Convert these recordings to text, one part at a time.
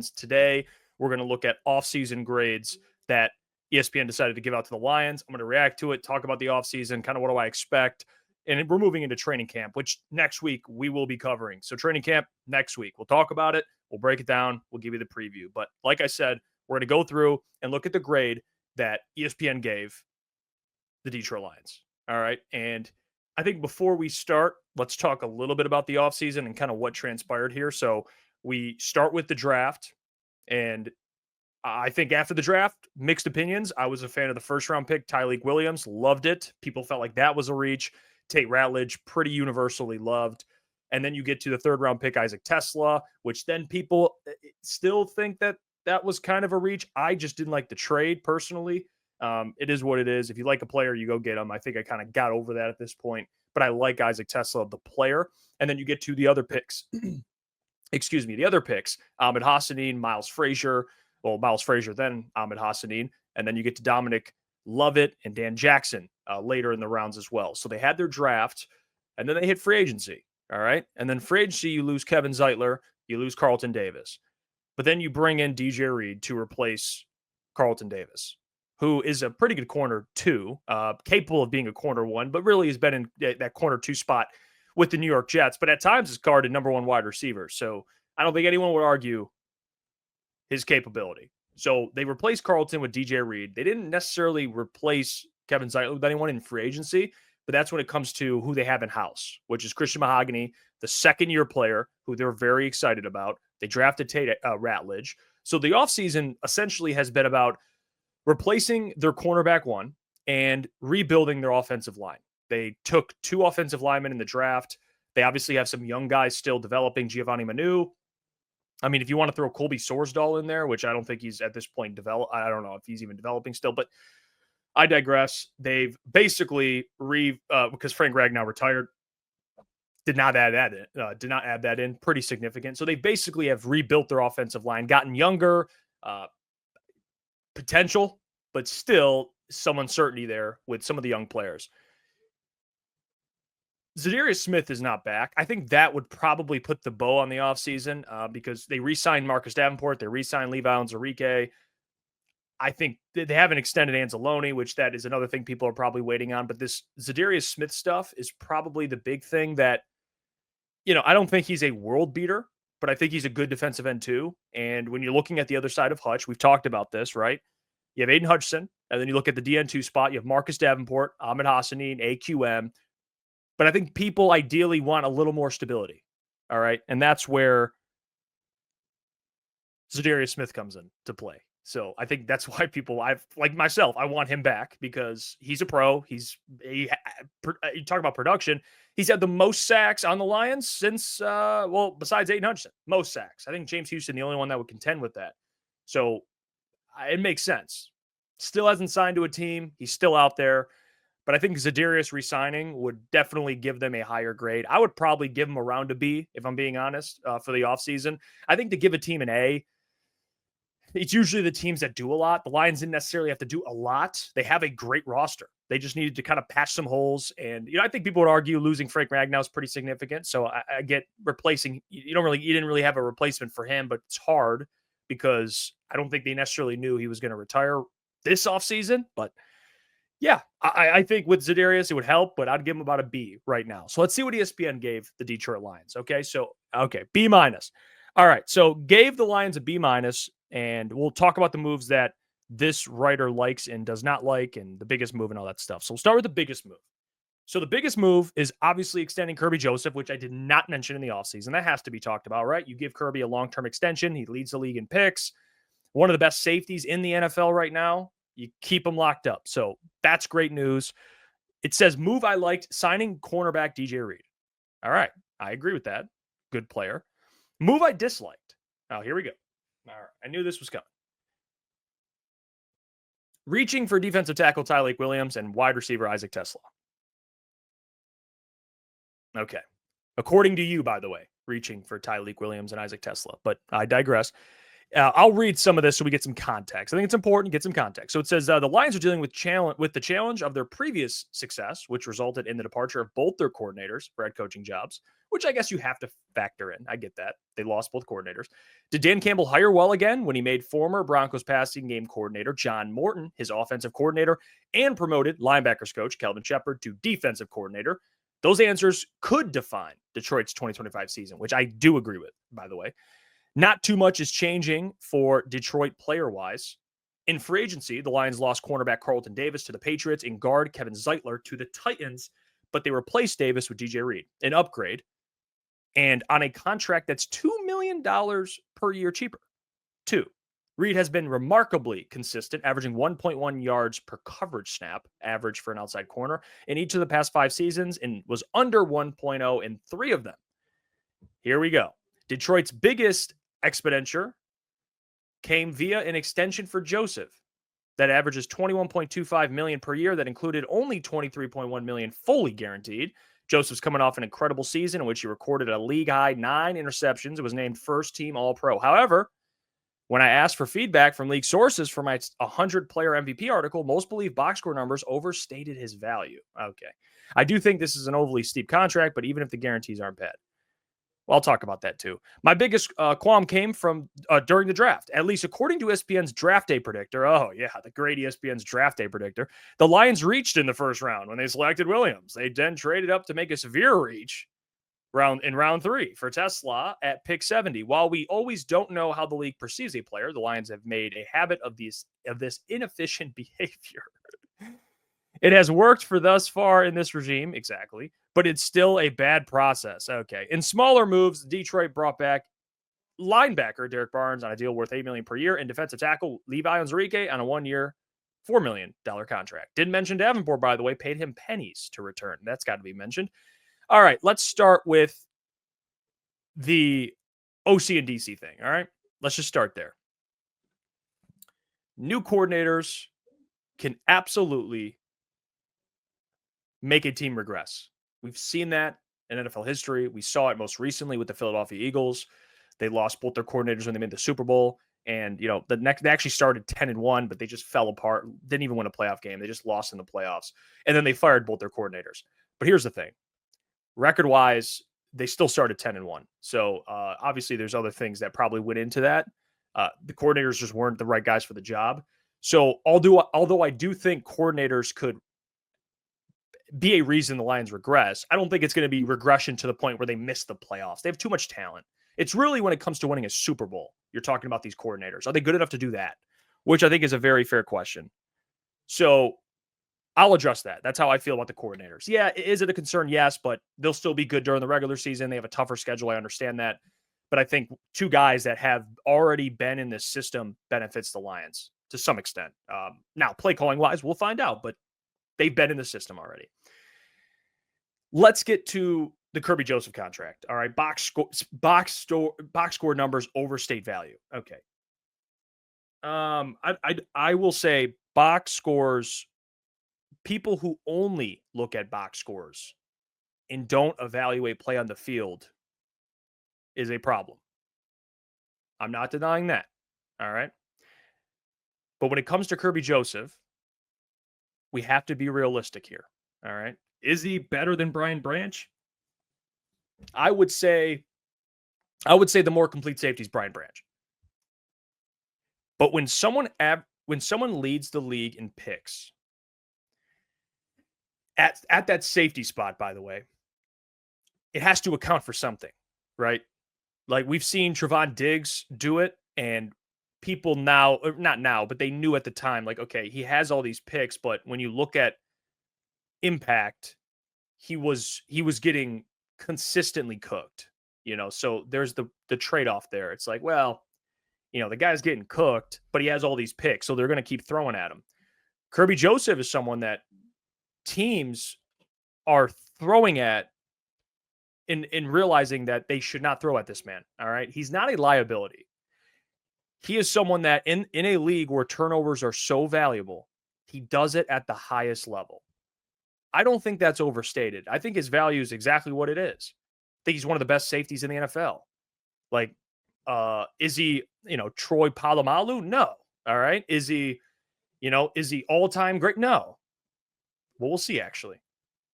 Offseasons. Today, we're going to look at offseason grades that ESPN decided to give out to the Lions. I'm going to react to it, talk about the offseason, kind of what do I expect. And we're moving into training camp, which next week we will be covering. So training camp next week. We'll talk about it. We'll break it down. We'll give you the preview. But like I said, we're going to go through and look at the grade that ESPN gave the Detroit Lions. All right. And I think before we start, let's talk a little bit about the offseason and kind of what transpired here. So we start with the draft. And I think after the draft, mixed opinions. I was a fan of the first round pick, Tyleik Williams. Loved it. People felt like that was a reach. Tate Ratledge, pretty universally loved. And then you get to the third round pick, Isaac Tesla, which then people still think that that was kind of a reach. I just didn't like the trade personally. It is what it is. If you like a player, you go get him. I think I kind of got over that at this point, but I like Isaac Tesla, the player. And then you get to the other picks. Excuse me, the other picks, Ahmed Hassanin, Miles Frazier. Well, Miles Frazier, then Ahmed Hassanin. And then you get to Dominic Lovett and Dan Jackson later in the rounds as well. So they had their draft, and then they hit free agency. All right. And then free agency, you lose Kevin Zeitler, you lose Carlton Davis. But then you bring in DJ Reed to replace Carlton Davis, who is a pretty good corner two, capable of being a corner one, but really has been in that corner two spot with the New York Jets, but at times has guarded number one wide receiver. So I don't think anyone would argue his capability. So they replaced Carlton with DJ Reed. They didn't necessarily replace Kevin Zeitler with anyone in free agency, but that's when it comes to who they have in house, which is Christian Mahogany, the second-year player who they're very excited about. They drafted Tate Ratledge. So the offseason essentially has been about replacing their cornerback one and rebuilding their offensive line. They took 2 offensive linemen in the draft. They obviously have some young guys still developing. Giovanni Manu. I mean, if you want to throw Colby Sorsdahl in there, which I don't think he's at this point developed. I don't know if he's even developing still, but I digress. They've basically because Frank Ragnow retired, did not add that in. Pretty significant. So they basically have rebuilt their offensive line, gotten younger, potential, but still some uncertainty there with some of the young players. Zadarius Smith is not back. I think that would probably put the bow on the offseason because they re-signed Marcus Davenport. They re-signed Levi Onwuzurike. I think they haven't extended Anzalone, which that is another thing people are probably waiting on. But this Zadarius Smith stuff is probably the big thing that, I don't think he's a world beater, but I think he's a good defensive end too. And when you're looking at the other side of Hutch, we've talked about this, right? You have Aiden Hutchinson, and then you look at the DN2 spot. You have Marcus Davenport, Ahmed Hassanin, AQM. But I think people ideally want a little more stability. All right. And that's where Zadarius Smith comes in to play. So I think that's why like myself, I want him back because he's a pro. You talk about production. He's had the most sacks on the Lions since, besides Aiden Hutchinson, most sacks. I think James Houston, the only one that would contend with that. So it makes sense. Still hasn't signed to a team. He's still out there. But I think Zadarius re-signing would definitely give them a higher grade. I would probably give him around a B, if I'm being honest, for the offseason. I think to give a team an A, it's usually the teams that do a lot. The Lions didn't necessarily have to do a lot. They have a great roster. They just needed to kind of patch some holes. And, I think people would argue losing Frank Ragnow is pretty significant. So I get replacing. You didn't really have a replacement for him, but it's hard because I don't think they necessarily knew he was going to retire this offseason. But yeah, I think with Zadarius, it would help, but I'd give him about a B right now. So let's see what ESPN gave the Detroit Lions. Okay, B minus. All right, so gave the Lions a B minus, and we'll talk about the moves that this writer likes and does not like, and the biggest move and all that stuff. So we'll start with the biggest move. So the biggest move is obviously extending Kirby Joseph, which I did not mention in the offseason. That has to be talked about, right? You give Kirby a long-term extension. He leads the league in picks. One of the best safeties in the NFL right now. You keep him locked up. So that's great news. It says, move I liked, signing cornerback DJ Reed. All right. I agree with that. Good player. Move I disliked. Oh, here we go. All right. I knew this was coming. Reaching for defensive tackle Tyleik Williams and wide receiver Isaac Tesla. Okay. According to you, by the way, reaching for Tyleik Williams and Isaac Tesla. But I digress. I'll read some of this so we get some context. I think it's important to get some context. So it says the Lions are dealing with the challenge of their previous success, which resulted in the departure of both their coordinators for head coaching jobs, which I guess you have to factor in. I get that. They lost both coordinators. Did Dan Campbell hire well again when he made former Broncos passing game coordinator John Morton his offensive coordinator and promoted linebackers coach Kelvin Shepard to defensive coordinator? Those answers could define Detroit's 2025 season, which I do agree with, by the way. Not too much is changing for Detroit player-wise. In free agency, the Lions lost cornerback Carlton Davis to the Patriots and guard Kevin Zeitler to the Titans, but they replaced Davis with DJ Reed, an upgrade, and on a contract that's $2 million per year cheaper. 2. Reed has been remarkably consistent, averaging 1.1 yards per coverage snap, average for an outside corner, in each of the past 5 seasons, and was under 1.0 in 3 of them. Here we go. Detroit's biggest expenditure came via an extension for Joseph that averages $21.25 million per year. That included only $23.1 million fully guaranteed. Joseph's coming off an incredible season in which he recorded a league-high 9 interceptions and was named first-team All-Pro. However, when I asked for feedback from league sources for my 100-player MVP article, most believe box score numbers overstated his value. Okay. I do think this is an overly steep contract, but even if the guarantees aren't bad. Well, I'll talk about that too. My biggest qualm came from during the draft, at least according to ESPN's draft day predictor. Oh, yeah, the great ESPN's draft day predictor. The Lions reached in the first round when they selected Williams. They then traded up to make a severe reach in round 3 for Tesla at pick 70. While we always don't know how the league perceives a player, the Lions have made a habit of this inefficient behavior. It has worked for thus far in this regime, exactly, but it's still a bad process. Okay. In smaller moves, Detroit brought back linebacker Derek Barnes on a deal worth $8 million per year and defensive tackle Levi Onwuzurike on a 1-year, $4 million contract. Didn't mention Davenport, by the way, paid him pennies to return. That's got to be mentioned. All right, let's start with the OC and DC thing. All right, let's just start there. New coordinators can absolutely make a team regress. We've seen that in NFL history. We saw it most recently with the Philadelphia Eagles. They lost both their coordinators when they made the Super Bowl. And, they actually started 10-1, but they just fell apart. Didn't even win a playoff game. They just lost in the playoffs. And then they fired both their coordinators. But here's the thing. Record-wise, they still started 10-1. So, obviously, there's other things that probably went into that. The coordinators just weren't the right guys for the job. So, although I do think coordinators could be a reason the Lions regress, I don't think it's going to be regression to the point where they miss the playoffs. They have too much talent. It's really when it comes to winning a Super Bowl, you're talking about these coordinators. Are they good enough to do that? Which I think is a very fair question. So I'll address that. That's how I feel about the coordinators. Yeah, is it a concern? Yes, but they'll still be good during the regular season. They have a tougher schedule. I understand that. But I think 2 guys that have already been in this system benefits the Lions to some extent. Now, play calling wise, we'll find out, but they've been in the system already. Let's get to the Kirby Joseph contract. All right. Box score numbers overstate value. Okay. I will say box scores, people who only look at box scores and don't evaluate play on the field is a problem. I'm not denying that. All right. But when it comes to Kirby Joseph, we have to be realistic here. All right. Is he better than Brian Branch? I would say the more complete safety is Brian Branch. But when someone leads the league in picks at that safety spot, by the way, it has to account for something, right? Like we've seen Trevon Diggs do it, and people now, or not now, but they knew at the time, like, okay, he has all these picks, but when you look at impact, he was getting consistently cooked, so there's the trade-off there. It's like, well, the guy's getting cooked, but he has all these picks, so they're going to keep throwing at him. Kirby Joseph is someone that teams are throwing at in realizing that they should not throw at this man. All right. He's not a liability. He is someone that in a league where turnovers are so valuable, he does it at the highest level. I don't think that's overstated. I think his value is exactly what it is. I think he's one of the best safeties in the NFL. Like, Is he, Troy Polamalu? No. All right. Is he all-time great? No. Well, we'll see, actually.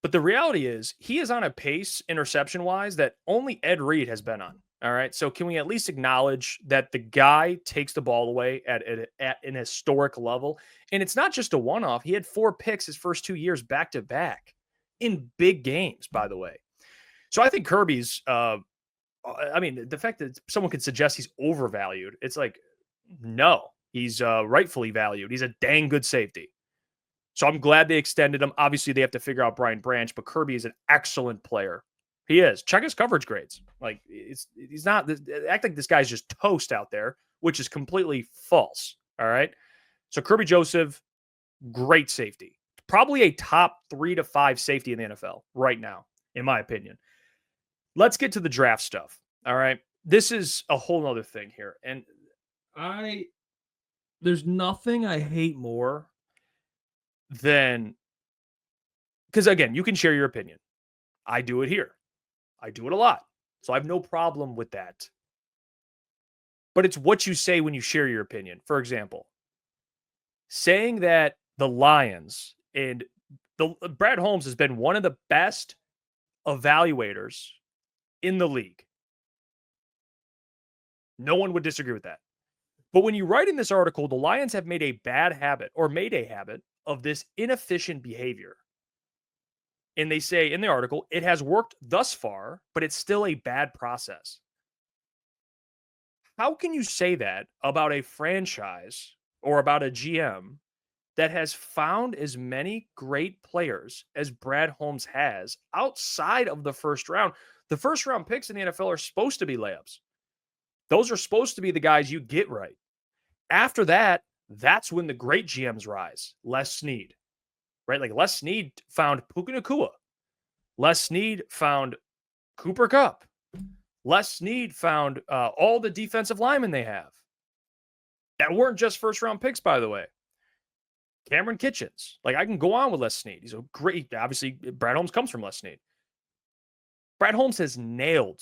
But the reality is he is on a pace interception-wise that only Ed Reed has been on. All right. So can we at least acknowledge that the guy takes the ball away at an historic level? And it's not just a one-off. He had 4 picks his first 2 years back-to-back in big games, by the way. So I think Kirby's the fact that someone could suggest he's overvalued, it's like, no, he's rightfully valued. He's a dang good safety. So I'm glad they extended him. Obviously, they have to figure out Brian Branch, but Kirby is an excellent player. He is. Check his coverage grades. Like, he's not act like this guy's just toast out there, which is completely false. All right. So Kirby Joseph, great safety. Probably a top 3 to 5 safety in the NFL right now, in my opinion. Let's get to the draft stuff. All right. This is a whole other thing here. And there's nothing I hate more than, because again, you can share your opinion. I do it here. I do it a lot. So I have no problem with that. But it's what you say when you share your opinion. For example, saying that the Lions and Brad Holmes has been one of the best evaluators in the league. No one would disagree with that. But when you write in this article, the Lions have made a habit of this inefficient behavior. And they say in the article, it has worked thus far, but it's still a bad process. How can you say that about a franchise or about a GM that has found as many great players as Brad Holmes has outside of the first round? The first round picks in the NFL are supposed to be layups. Those are supposed to be the guys you get right. After that, that's when the great GMs rise. Les Snead, right? Like Les Snead found Puka Nacua. Les Snead found Cooper Kupp. Les Snead found all the defensive linemen they have. That weren't just first round picks, by the way. Cameron Kitchens. Like, I can go on with Les Snead. He's a great, obviously, Brad Holmes comes from Les Snead. Brad Holmes has nailed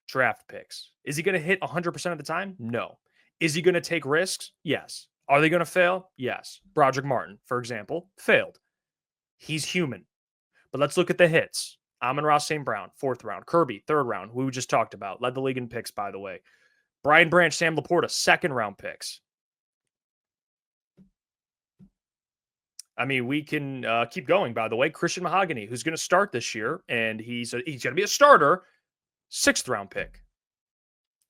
draft picks. Is he going to hit 100% of the time? No. Is he going to take risks? Yes. Are they going to fail? Yes. Broderick Martin, for example, failed. He's human. But let's look at the hits. Amon-Ra St. Brown, 4th round. Kirby, 3rd round, who we just talked about. Led the league in picks, by the way. Brian Branch, Sam Laporta, 2nd round picks. I mean, we can keep going, by the way. Christian Mahogany, who's going to start this year, and he's going to be a starter, 6th round pick.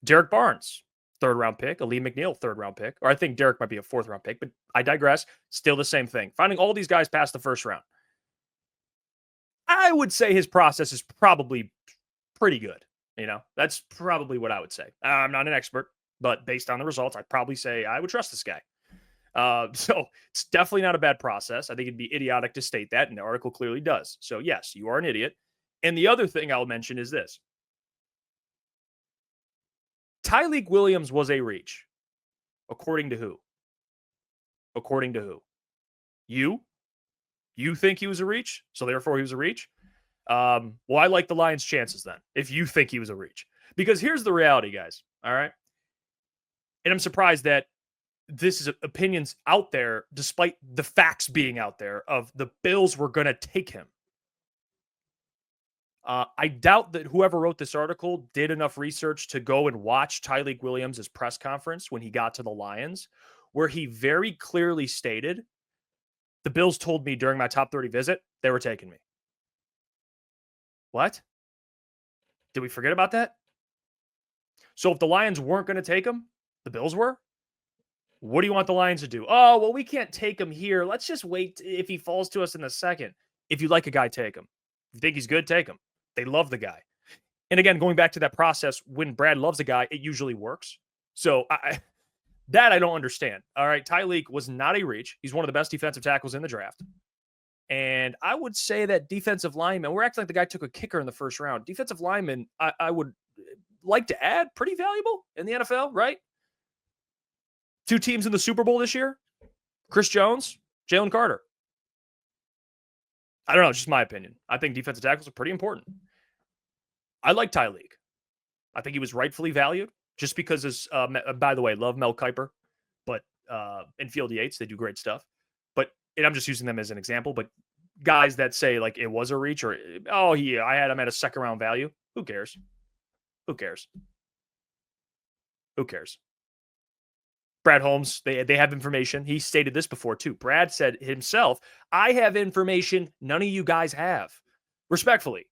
Derek Barnes, 3rd round pick. Aleem McNeil, 3rd round pick. Or I think Derek might be a 4th round pick, but I digress. Still the same thing. Finding all these guys past the first round. I would say his process is probably pretty good. That's probably what I would say. I'm not an expert, but based on the results, I'd probably say I would trust this guy. So it's definitely not a bad process. I think it'd be idiotic to state that, and the article clearly does. So yes, you are an idiot. And the other thing I'll mention is this. Tyleik Williams was a reach. According to who? According to who? You? You think he was a reach? So therefore he was a reach? Well, I like the Lions' chances then, if you think he was a reach. Because here's the reality, guys. All right? And I'm surprised that this is opinions out there, despite the facts being out there, of the Bills were going to take him. I doubt that whoever wrote this article did enough research to go and watch Tyleik Williams' press conference when he got to the Lions, where he very clearly stated, the Bills told me during my top 30 visit, they were taking me. What? Did we forget about that? So if the Lions weren't going to take him, the Bills were? What do you want the Lions to do? Oh, well, we can't take him here. Let's just wait if he falls to us in the second. If you like a guy, take him. If you think he's good, take him. They love the guy. And again, going back to that process, when Brad loves a guy, it usually works. So I don't understand. All right, Tyleik was not a reach. He's one of the best defensive tackles in the draft. And I would say that defensive lineman, we're acting like the guy took a kicker in the first round. Defensive lineman, I would like to add, pretty valuable in the NFL, right? 2 teams in the Super Bowl this year. Chris Jones, Jalen Carter. I don't know. It's just my opinion. I think defensive tackles are pretty important. I like Tyleik. I think he was rightfully valued. just because, by the way, love Mel Kiper, but and Field Yates, they do great stuff. But and I'm just using them as an example. But guys that say like it was a reach or I had him at a second round value. Who cares? Who cares? Who cares? Brad Holmes, they have information. He stated this before too. Brad said himself, I have information none of you guys have. Respectfully.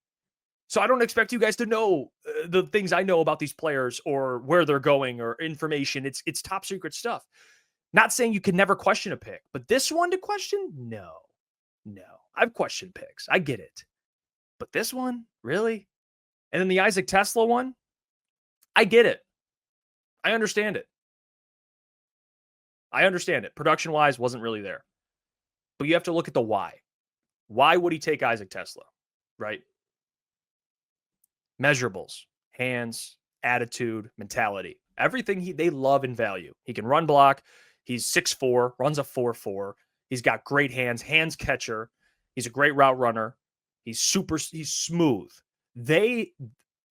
So I don't expect you guys to know the things I know about these players or where they're going or information. It's top secret stuff. Not saying you can never question a pick, but this one to question? No. I've questioned picks. I get it. But this one, really? And then the Isaac Tesla one? I get it. I understand it. Production-wise, wasn't really there. But you have to look at the why. Why would he take Isaac Tesla? Right? Measurables, hands, attitude, mentality. Everything they love and value. He can run block. He's 6'4", runs a 4.4. He's got great hands catcher. He's a great route runner. He's smooth.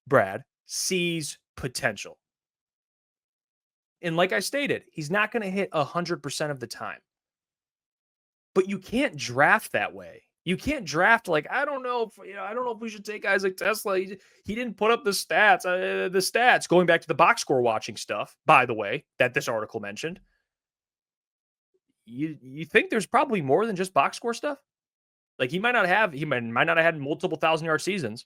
Brad sees potential. And like I stated, he's not going to hit 100% of the time. But you can't draft that way. You can't draft like, I don't know if we should take Isaac Tesla. He didn't put up the stats. Going back to the box score watching stuff, by the way, that this article mentioned. You think there's probably more than just box score stuff? Like he might not have had multiple 1,000-yard seasons,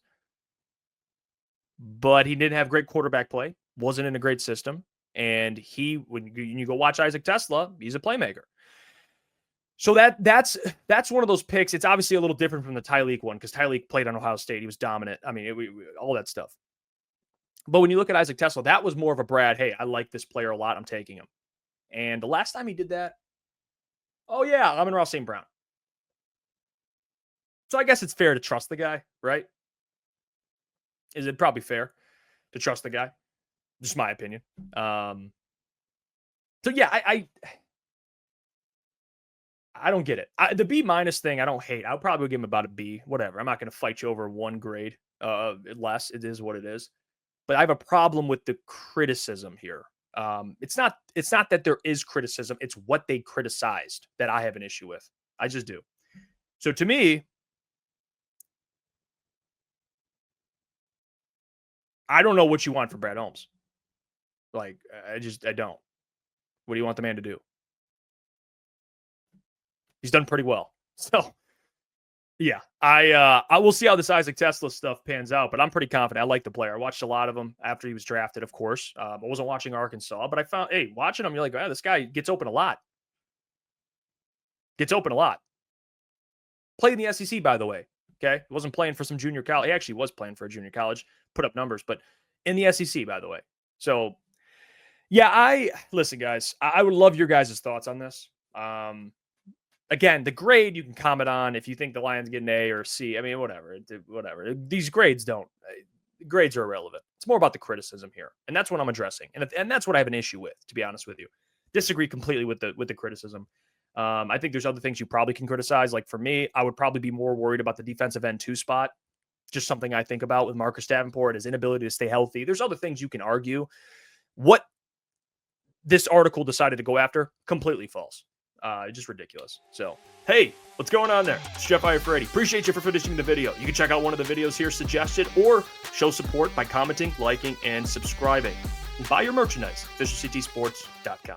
but he didn't have great quarterback play, wasn't in a great system. And when you go watch Isaac Tesla, he's a playmaker. So that's one of those picks. It's obviously a little different from the Tyreek one because Tyreek played on Ohio State. He was dominant. I mean, all that stuff. But when you look at Isaac Tesla, that was more of a Brad, hey, I like this player a lot. I'm taking him. And the last time he did that, Amon-Ra St. Brown. So I guess it's fair to trust the guy, right? Is it probably fair to trust the guy? Just my opinion. I don't get it. The B- thing, I don't hate. I'll probably give him about a B, whatever. I'm not going to fight you over one grade less. It is what it is. But I have a problem with the criticism here. It's not that there is criticism. It's what they criticized that I have an issue with. I just do. So to me, I don't know what you want from Brad Holmes. Like, I don't. What do you want the man to do? He's done pretty well. So, yeah, I will see how this Isaac Tesla stuff pans out, but I'm pretty confident. I like the player. I watched a lot of him after he was drafted, of course. I wasn't watching Arkansas, but I found, watching him, you're like, this guy gets open a lot. Played in the SEC, by the way. Okay. He wasn't playing for some junior college. He actually was playing for a junior college, put up numbers, but in the SEC, by the way. So, yeah, listen, guys, I would love your guys' thoughts on this. Again, the grade you can comment on if you think the Lions get an A or a C. I mean, whatever. These grades grades are irrelevant. It's more about the criticism here. And that's what I'm addressing. And that's what I have an issue with, to be honest with you. Disagree completely with the criticism. I think there's other things you probably can criticize. Like for me, I would probably be more worried about the defensive end 2 spot. Just something I think about with Marcus Davenport, his inability to stay healthy. There's other things you can argue. What this article decided to go after, completely false. Just ridiculous. So, hey, what's going on there? It's Jeff Iafrate. Appreciate you for finishing the video. You can check out one of the videos here suggested or show support by commenting, liking, and subscribing. And buy your merchandise, FisherCTSports.com.